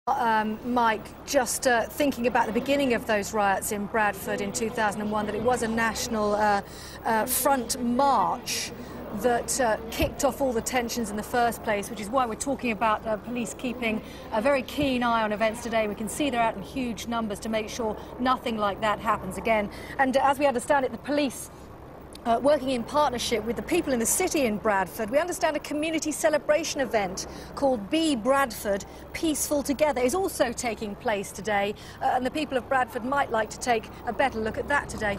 Mike, just thinking about the beginning of those riots in Bradford in 2001, that it was a national front march that kicked off all the tensions in the first place, which is why we're talking about police keeping a very keen eye on events today. We can see they're out in huge numbers to make sure nothing like that happens again. And as we understand it, the police working in partnership with the people in the city in Bradford, we understand a community celebration event called Be Bradford, Peaceful Together, is also taking place today, and the people of Bradford might like to take a better look at that today.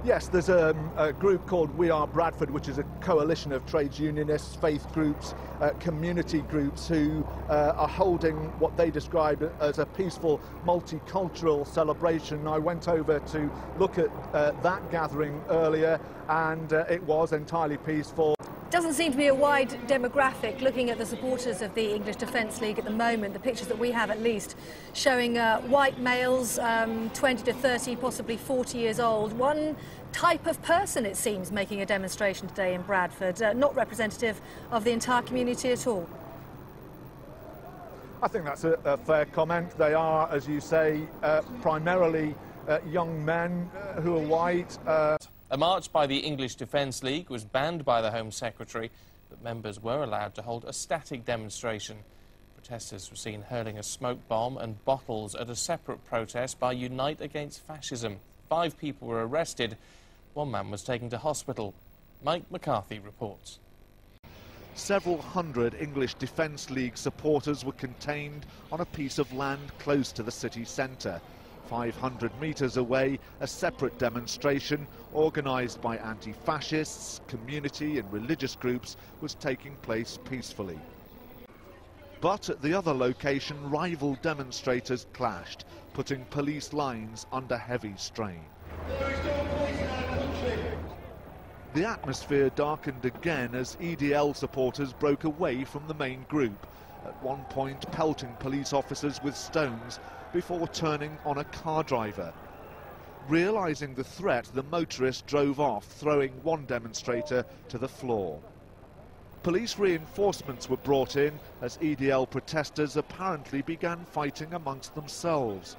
Yes, there's a group called We Are Bradford, which is a coalition of trades unionists, faith groups, community groups who are holding what they describe as a peaceful multicultural celebration. I went over to look at that gathering earlier, and it was entirely peaceful. Doesn't seem to be a wide demographic. Looking at the supporters of the English Defence League at the moment, the pictures that we have at least, showing white males, 20 to 30, possibly 40 years old. One type of person, it seems, making a demonstration today in Bradford, not representative of the entire community at all. I think that's a fair comment. They are, as you say, primarily young men who are white. A march by the English Defence League was banned by the Home Secretary, but members were allowed to hold a static demonstration. Protesters were seen hurling a smoke bomb and bottles at a separate protest by Unite Against Fascism. 5 people were arrested. 1 man was taken to hospital. Mike McCarthy reports. Several hundred English Defence League supporters were contained on a piece of land close to the city centre. 500 metres away, a separate demonstration organised by anti-fascists, community and religious groups was taking place peacefully. But at the other location, rival demonstrators clashed, putting police lines under heavy strain. The atmosphere darkened again as EDL supporters broke away from the main group, at one point pelting police officers with stones before turning on a car driver. Realising the threat, the motorist drove off, throwing one demonstrator to the floor. Police reinforcements were brought in as EDL protesters apparently began fighting amongst themselves.